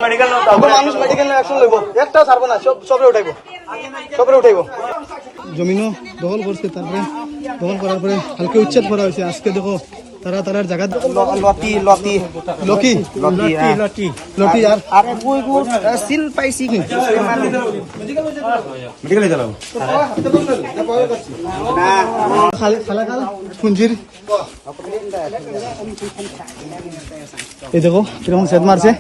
Medical মানুষ medical action লইব একটা ছাড়বো না সবরে উঠাইব জমিনও দখল করছে তারপরে দখল করার পরে হালকা উচ্ছেদ করা হয়েছে আজকে দেখো তারার জায়গা লতি লতি লকি লতি লতি লতি আর কই গো সিল পাইছি কি মেডিকেলে যাও না খালা পুঞ্জির এই দেখো কিরকম সেদ মারছে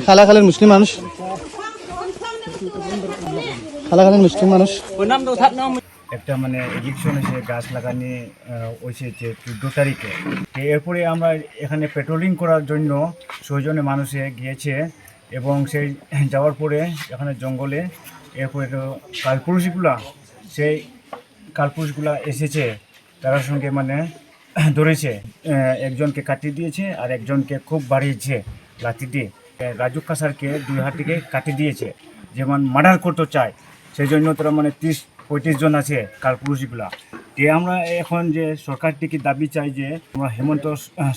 খালাখালের মুসলিম মানুষ খালাখালের মুসলিম মানুষ একটা মানে এডিকশন এসে গাছ লাগানি হয়েছে যে 14 তারিখে এরপরে আমরা এখানে পেট্রোলিং করার জন্য 6 জনে মানুষে গিয়েছে এবং সেই যাওয়ার পরে এখানে জঙ্গলে এরপরে কালপুরুষগুলা এসেছে তার সঙ্গে মানে ধরেছে একজনকে কাটিয়ে দিয়েছে আর একজনকে খুব বাড়িয়েছে লাঠি দিয়ে রাজু কাসারকে 2 হাত থেকে কাটিয়ে দিয়েছে যেমন মার্ডার করতে চায় সেই জন্য তারা মানে 30-35 জন আছে কালপুরুষগুলা আমরা এখন যে সরকার থেকে দাবি চাই যে আমরা হেমন্ত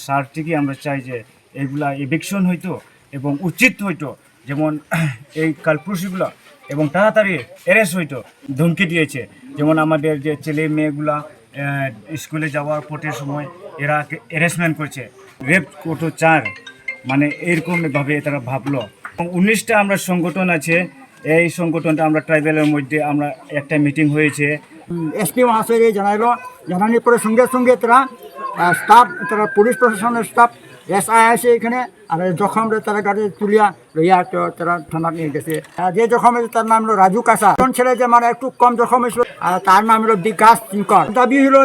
স্যার থেকে আমরা চাই যে এইগুলা এভিকশন হইতো এবং উচিত হইতো যেমন এই কালপুরুষগুলা এবং তাড়াতাড়ি অ্যারেস্ট হইতো ধমকি দিয়েছে যেমন আমাদের যে ছেলে মেয়েগুলা স্কুলে যাওয়ার পথের সময় এরা অ্যারেস্টমেন্ট করছে রেপ করতে চার মানে এরকমভাবে তারা ভাবলো এবং 19টা আমরা সংগঠন আছে এই সংগঠনটা আমরা ট্রাইবেলের মধ্যে আমরা একটা মিটিং হয়েছে এসপি মহাশয় জানানোর পরে সঙ্গে সঙ্গে তারা পুলিশ প্রশাসনের স্টাফ এসআই আছে এখানে আর জখমরে তারা গাড়ি তুলিয়া লইয়া তারা থানা নিয়ে গেছে যে জখম হয়েছে তার নাম হলো রাজু কাসা ছেলে যে মানে একটু কম জখম হয়েছিল আর তার নাম হলো বিকাশ চিঙ্কর দাবি হলো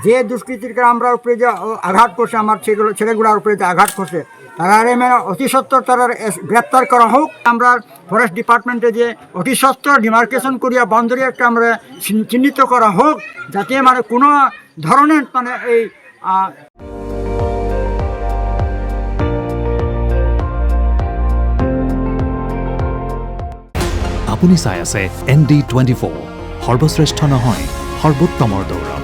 যে দুষ্কৃতিকে আমরা উপরে যে আঘাত করছে আমার ছেলেগুলোর উপরে যে আঘাত করছে তারা মানে অতি সত্বর তারা গ্রেপ্তার করা হোক আমরা ফরেস্ট ডিপার্টমেন্টে যে অতি সত্বর ডিমার্কেশন করিয়া বাউন্ডারি একটা আমরা চিহ্নিত করা হোক যাতে মানে কোনো ধরনের মানে এই আপুনি চাই আছে ND24 সৰ্বশ্ৰেষ্ঠ নহয় সৰ্বোত্তমৰ দৌৰ।